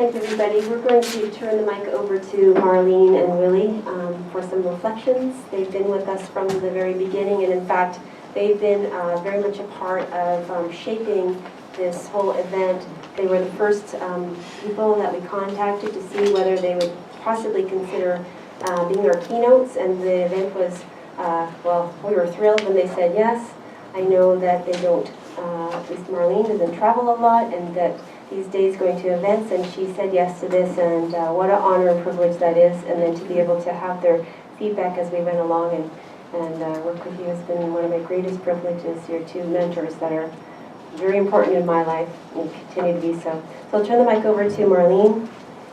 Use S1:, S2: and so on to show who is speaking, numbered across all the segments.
S1: thank everybody. We're going to turn the mic over to Marlene and Willie for some reflections. They've been with us from the very beginning, and in fact, they've been very much a part of shaping this whole event. They were the first people that we contacted to see whether they would possibly consider being our keynotes, and the event was, well, we were thrilled when they said yes. I know that they don't, at least Marlene doesn't travel a lot, and that these days going to events, and she said yes to this, and what an honor and privilege that is, and then to be able to have their feedback as we went along and work with you has been one of my greatest privileges. You're two mentors that are very important in my life and continue to be so. So I'll turn the mic over to Marlene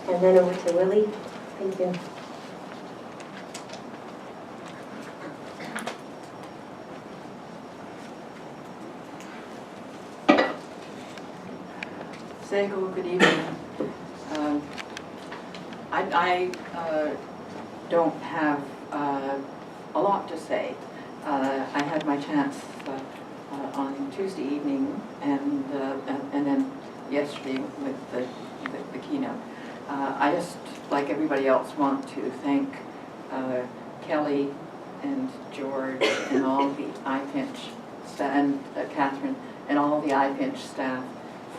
S1: and then over to Willie. Thank you.
S2: Good evening. I don't have a lot to say. I had my chance on Tuesday evening and then yesterday with the keynote. I just, like everybody else, want to thank Kelly and George and all the iPinch staff, and Catherine and all the iPinch staff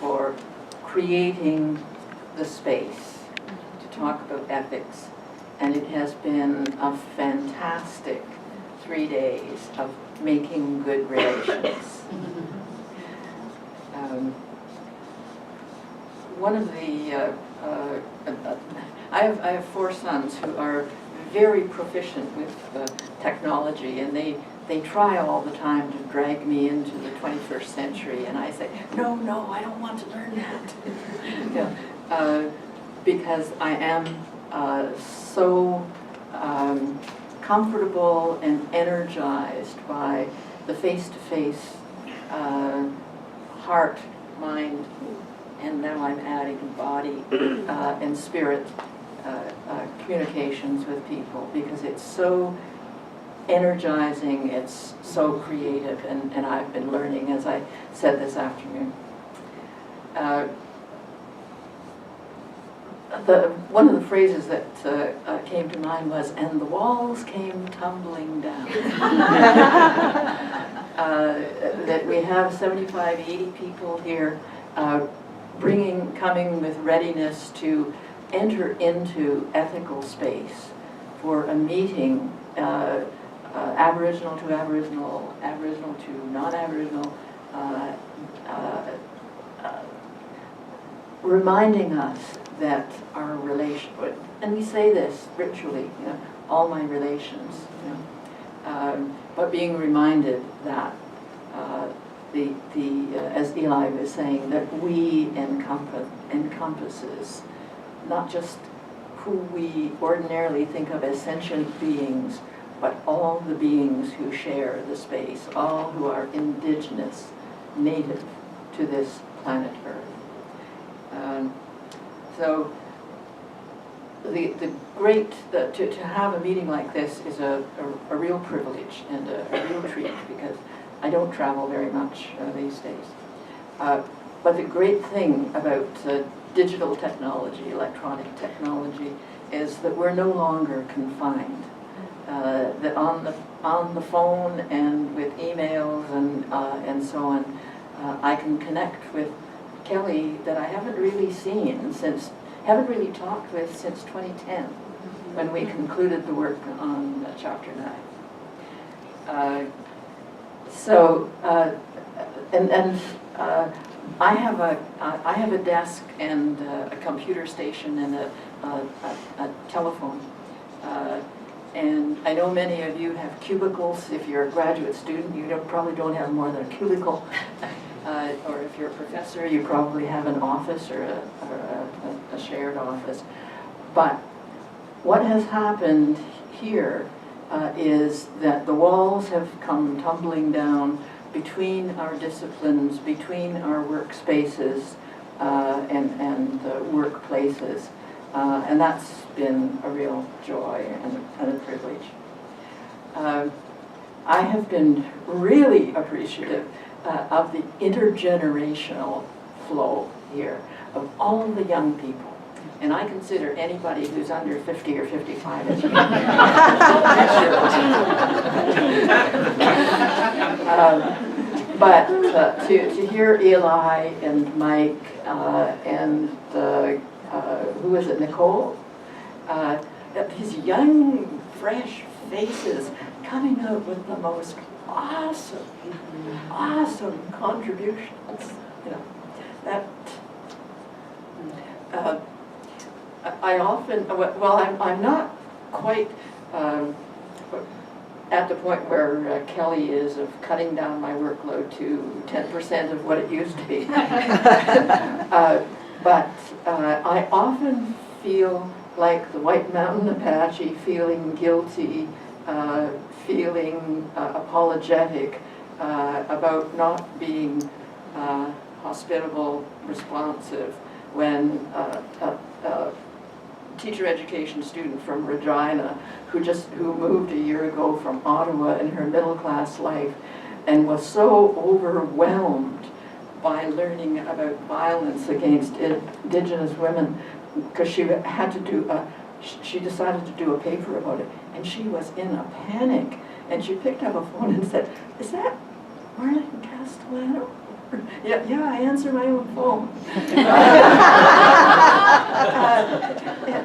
S2: for creating the space to talk about ethics, and it has been a fantastic 3 days of making good relations. One of the I have 4 sons who are very proficient with technology, and they try all the time to drag me into the 21st century, and I say, no, I don't want to learn that. Yeah. Because I am so comfortable and energized by the face-to-face heart, mind, and now I'm adding body and spirit communications with people, because it's so energizing, it's so creative, and I've been learning, as I said this afternoon. One of the phrases that came to mind was, and the walls came tumbling down. That we have 75, 80 people here coming with readiness to enter into ethical space for a meeting, Aboriginal to Aboriginal, Aboriginal to non-Aboriginal, reminding us that our relation, and we say this ritually, you know, all my relations, you know, but being reminded that as Eli was saying, that we encompasses not just who we ordinarily think of as sentient beings, but all the beings who share the space, all who are indigenous, native to this planet Earth. So to have a meeting like this is a real privilege and a real treat, because I don't travel very much these days. But the great thing about digital technology, electronic technology, is that we're no longer confined. That on the phone and with emails and so on, I can connect with Kelly that I haven't really talked with since 2010, when we concluded the work on Chapter 9. I have a desk and a computer station and a telephone. And I know many of you have cubicles. If you're a graduate student, you probably don't have more than a cubicle. Or if you're a professor, you probably have an office or a shared office. But what has happened here is that the walls have come tumbling down between our disciplines, between our workspaces and workplaces. And that's been a real joy and a privilege. I have been really appreciative of the intergenerational flow here, of all the young people. And I consider anybody who's under 50 or 55 as but to hear Eli and Mike and who is it, Nicole? These young, fresh faces coming out with the most awesome contributions. You know, that I often, well, I'm not quite at the point where Kelly is of cutting down my workload to 10% of what it used to be. But I often feel like the White Mountain Apache, feeling guilty, feeling apologetic about not being hospitable, responsive, when a teacher education student from Regina who moved a year ago from Ottawa in her middle class life and was so overwhelmed by learning about violence against Indigenous women, because she had to do she decided to do a paper about it, and she was in a panic, and she picked up a phone and said, "Is that Marlene Castellano?" Yeah, I answer my own phone.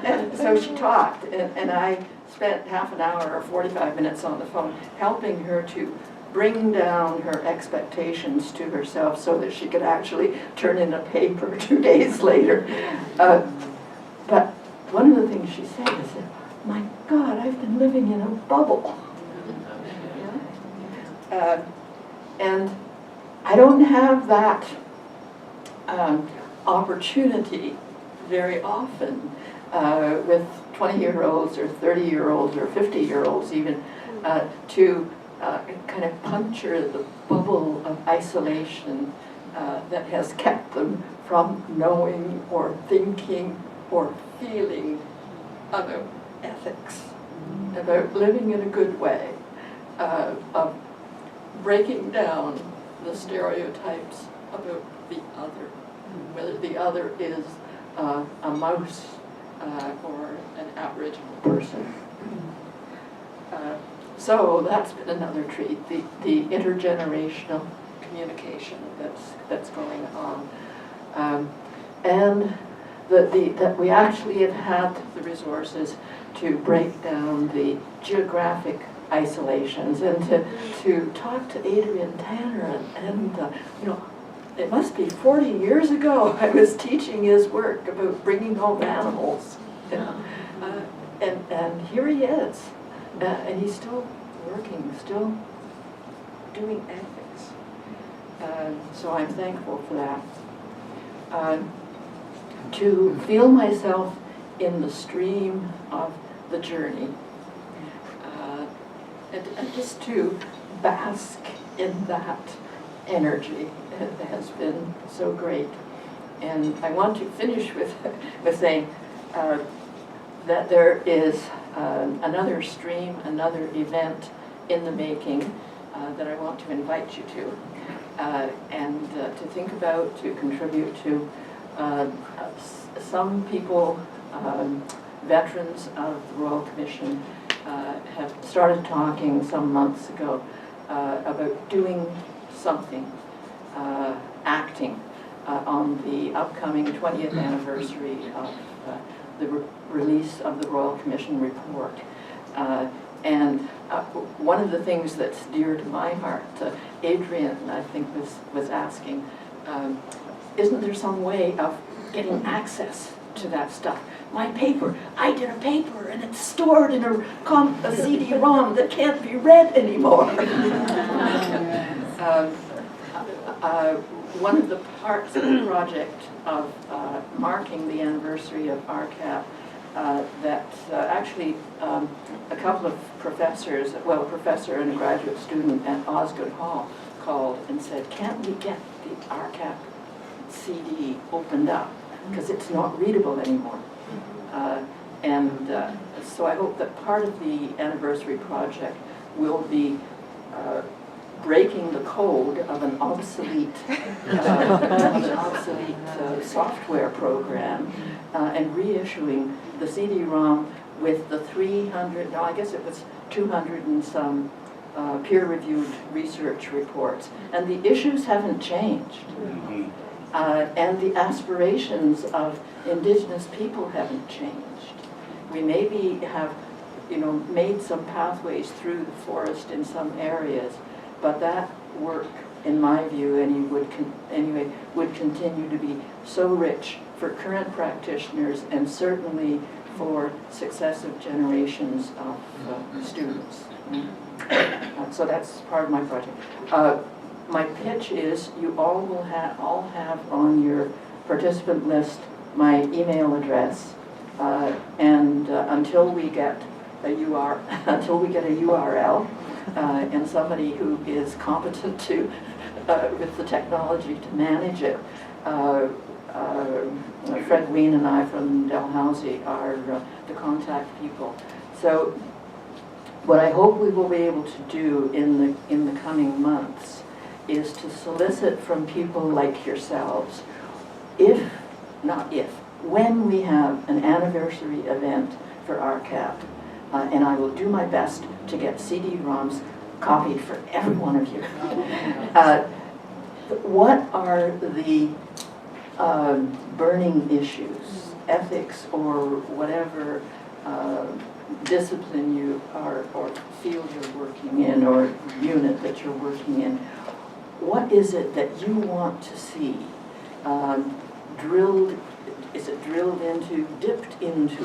S2: And so she talked, and I spent half an hour or 45 minutes on the phone helping her to bring down her expectations to herself so that she could actually turn in a paper 2 days later. But one of the things she said is, "My God, I've been living in a bubble." And I don't have that opportunity very often with 20-year-olds or 30-year-olds or 50-year-olds even to kind of puncture the bubble of isolation that has kept them from knowing or thinking or feeling about ethics, about living in a good way, of breaking down the stereotypes about the other, whether the other is a mouse or an Aboriginal person. So that's been another treat, the intergenerational communication that's going on. And that we actually have had the resources to break down the geographic isolations and to talk to Adrian Tanner and you know, it must be 40 years ago I was teaching his work about bringing home animals, you know, and here he is, and he's still working, still doing ethics, so I'm thankful for that. To feel myself in the stream of the journey, and just to bask in that energy has been so great. And I want to finish with saying that there is another stream, another event in the making that I want to invite you to, and to think about, to contribute to. Some people, veterans of the Royal Commission, have started talking some months ago about doing something, acting on the upcoming 20th anniversary of the release of the Royal Commission report. And one of the things that's dear to my heart, Adrian, I think, was asking, isn't there some way of getting access to that stuff? My paper, I did a paper and it's stored in a CD-ROM that can't be read anymore. One of the parts of the project of marking the anniversary of RCAP that actually a couple of professors, well, a professor and a graduate student at Osgoode Hall called and said, can't we get the RCAP CD opened up because it's not readable anymore? So I hope that part of the anniversary project will be breaking the code of an obsolete, software program and reissuing the CD-ROM with the 300, no, I guess it was 200 and some peer-reviewed research reports. And the issues haven't changed. And the aspirations of Indigenous people haven't changed. We maybe have, made some pathways through the forest in some areas, but that work, in my view, anyway, would continue to be so rich for current practitioners and certainly for successive generations of students. So that's part of my project. My pitch is you all will all have on your participant list my email address, and until we get a URL and somebody who is competent to with the technology to manage it. Fred Ween and I from Dalhousie are the contact people. So what I hope we will be able to do in the coming months is to solicit from people like yourselves, when we have an anniversary event for RCAP, and I will do my best to get CD-ROMs copied for every one of you. What are the burning issues, ethics or whatever discipline you are, or field you're working in, or unit that you're working in? What is it that you want to see drilled? Is it drilled into, dipped into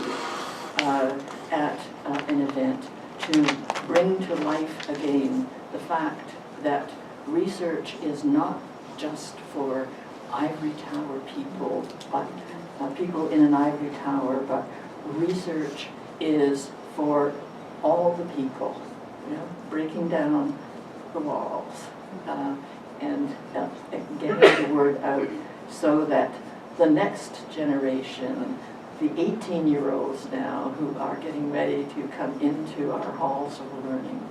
S2: at an event to bring to life again the fact that research is not just for ivory tower people, but people in an ivory tower, but research is for all the people, breaking down the walls and getting the word out so that the next generation, the 18-year-olds now who are getting ready to come into our halls of learning,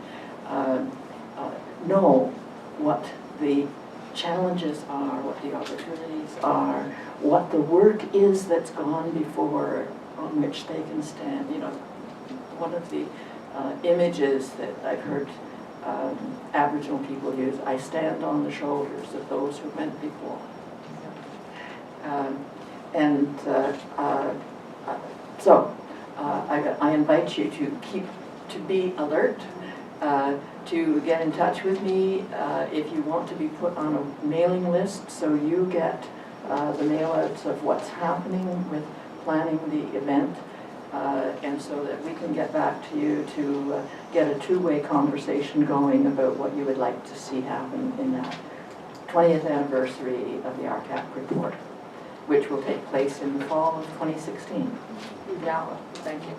S2: know what the challenges are, what the opportunities are, what the work is that's gone before on which they can stand. One of the images that I've heard Aboriginal people use, I stand on the shoulders of those who went before. So I invite you to be alert, to get in touch with me if you want to be put on a mailing list so you get the mail-outs of what's happening with planning the event, and so that we can get back to you to get a two-way conversation going about what you would like to see happen in that 20th anniversary of the RCAP report, which will take place in the fall of 2016. Yeah, thank you.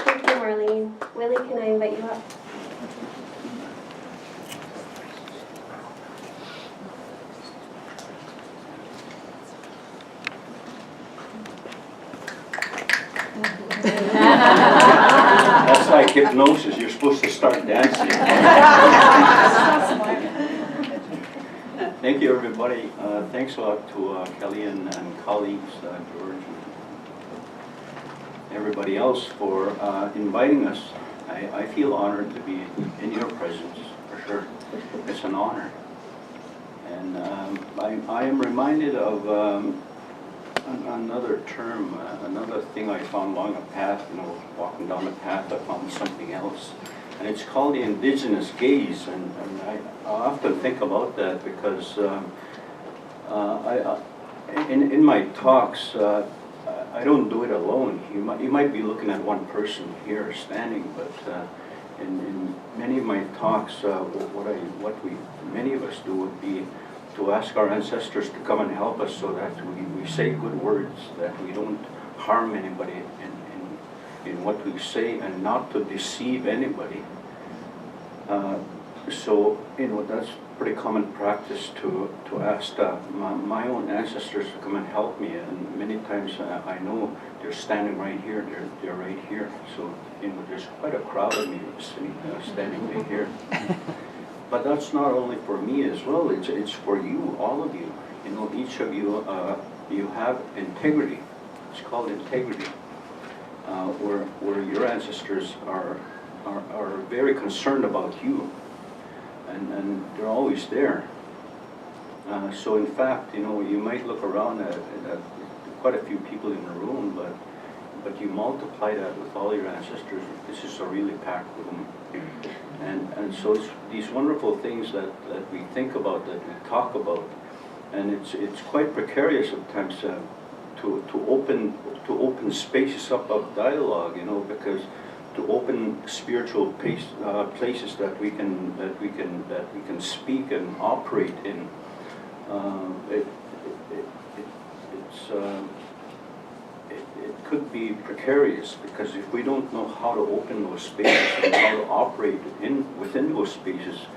S1: Thank you, Marlene. Willie, can I invite you up?
S3: That's like hypnosis. You're supposed to start dancing. Thank you, everybody. Thanks a lot to Kelly and colleagues, George, and everybody else for inviting us. I feel honored to be in your presence, for sure. It's an honor. And I am reminded of another term, another thing I found along a path, walking down the path, I found something else. And it's called the Indigenous gaze, and I often think about that because in my talks, I don't do it alone. You might be looking at one person here standing, but in many of my talks, many of us do would be to ask our ancestors to come and help us so that we say good words, that we don't harm anybody in what we say, and not to deceive anybody. So, that's pretty common practice to ask my own ancestors to come and help me, and many times I know they're standing right here, they're right here. So, there's quite a crowd of me standing right here. But that's not only for me as well, it's for you, all of you. Each of you, you have integrity. It's called integrity, where your ancestors are very concerned about you, and they're always there. So in fact, you might look around at quite a few people in the room, but you multiply that with all your ancestors. This is a really packed room. And so it's these wonderful things that we think about, that we talk about, and it's quite precarious sometimes to open spaces up of dialogue, because to open spiritual places that we can speak and operate in. It could be precarious, because if we don't know how to open those spaces and how to operate within those spaces,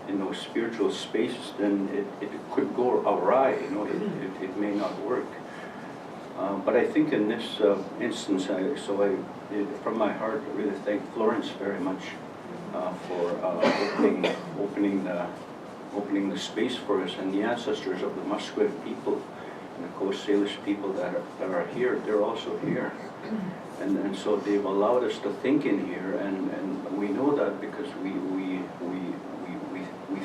S3: in those spiritual spaces, then it could go awry. It may not work. But I think in this instance, from my heart, I really thank Florence very much for opening the space for us, and the ancestors of the Musqueam people and the Coast Salish people that are here. They're also here, and so they've allowed us to think in here, and we know that because we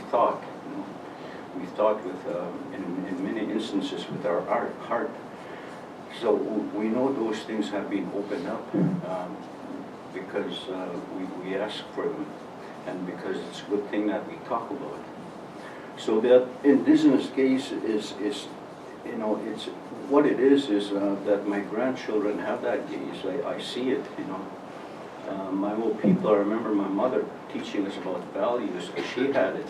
S3: thought, we thought with in many instances with our heart. So we know those things have been opened up because we ask for them, and because it's a good thing that we talk about. So that Indigenous gaze is it's what it is that my grandchildren have that gaze. I see it, my old people, I remember my mother teaching us about values. She had it,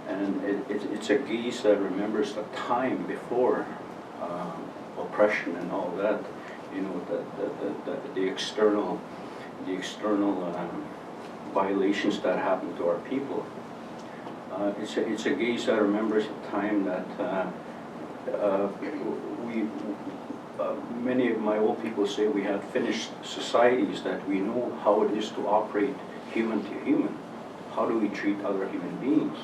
S3: and it's a gaze that remembers the time before oppression and all that, the external violations that happened to our people. It's a gaze that remembers a time that many of my old people say we had finished societies, that we know how it is to operate human to human. How do we treat other human beings?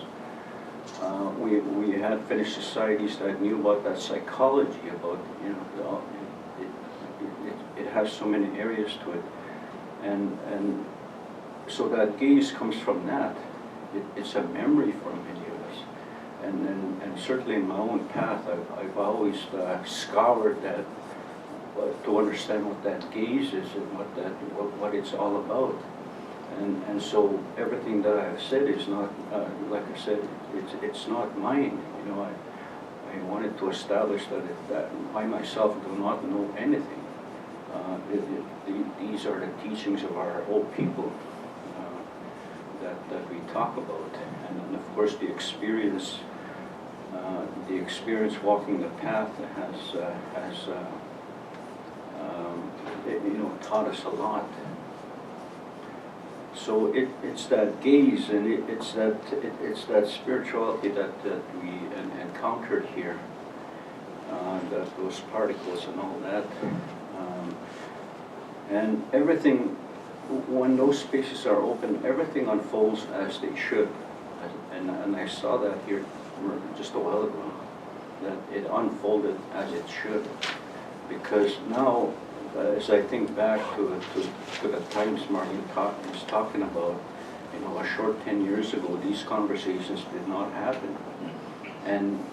S3: We had finished societies that knew about that psychology, about it has so many areas to it, and so that gaze comes from that. It's a memory for many of us, and certainly in my own path, I've always scoured that to understand what that gaze is and what it's all about. And so everything that I've said is not, like I said, it's not mine. I wanted to establish that I myself do not know anything. These are the teachings of our old people that we talk about, and then of course the experience walking the path has taught us a lot. So it's that gaze, and it's that spirituality that we encountered here, that those particles and all that, and everything. When those spaces are open, everything unfolds as they should, and I saw that here just a while ago, that it unfolded as it should, because now, as I think back to the times Marlene was talking about, a short 10 years ago, these conversations did not happen. And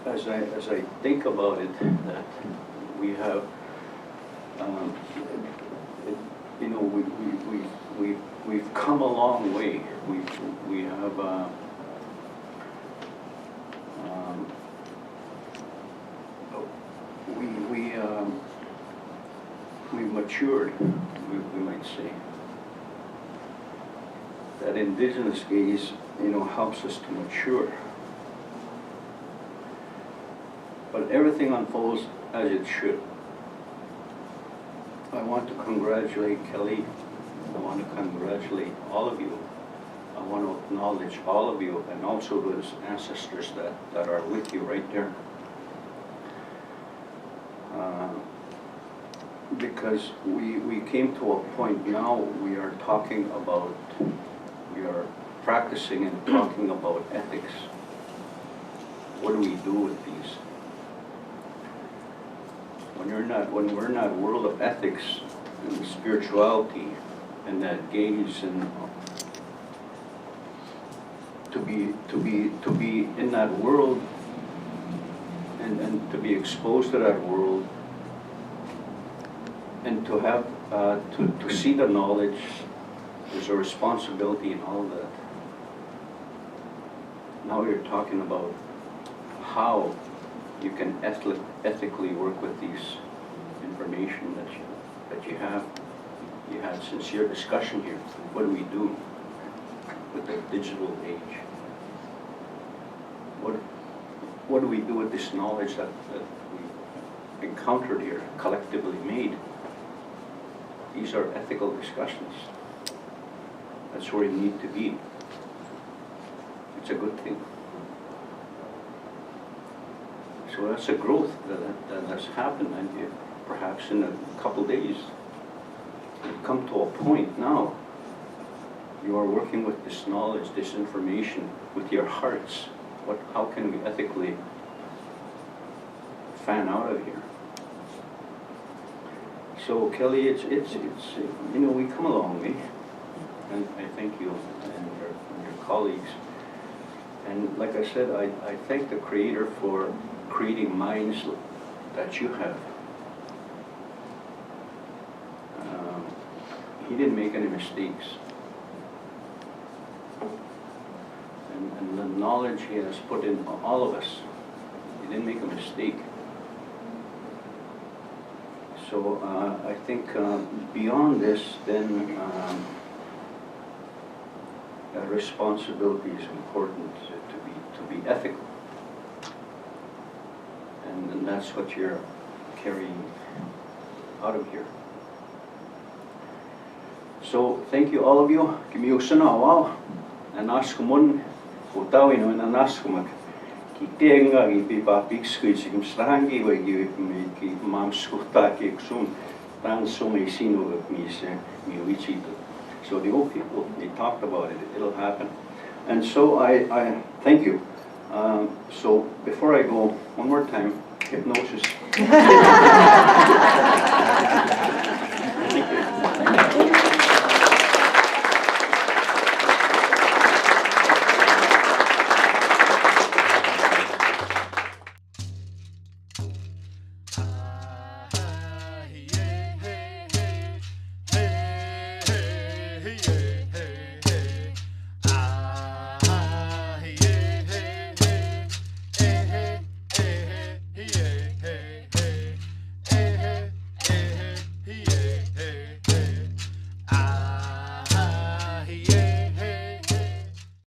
S3: as I think about it, that we have, we've come a long way. We have. We've matured, we might say. That Indigenous gaze, helps us to mature. But everything unfolds as it should. I want to congratulate Kelly. I want to congratulate all of you want to acknowledge all of you and also those ancestors that are with you right there. Because we came to a point now, we are practicing and talking about ethics. What do we do with these? When we're in that world of ethics and spirituality and that gaze and to be in that world and to be exposed to that world and to have to see the knowledge, there's a responsibility in all of that. Now you're talking about how you can ethically work with these information that you have. You had sincere discussion here. What do we do with the digital age? What do we do with this knowledge that we encountered here, collectively made? These are ethical discussions. That's where you need to be. It's a good thing. So that's a growth that has happened, and perhaps in a couple days, you've come to a point now. You are working with this knowledge, this information, with your hearts. How can we ethically fan out of here? So Kelly, it's we come a long way, and I thank you and your colleagues. And like I said, I thank the Creator for creating minds that you have. He didn't make any mistakes. And the knowledge He has put in all of us, He didn't make a mistake. So I think beyond this, then that responsibility is important to be ethical, and that's what you're carrying out of here. So thank you, all of you. Kimiusana and ask one utawin and ask one. Kitenga ipipa pixkuits kim strangi we ki mam skuta ki ksum tan so me sino mi wichito. So the old people, they talked about it. It'll happen. And so I thank you. So before I go, one more time, hypnosis. Thank you.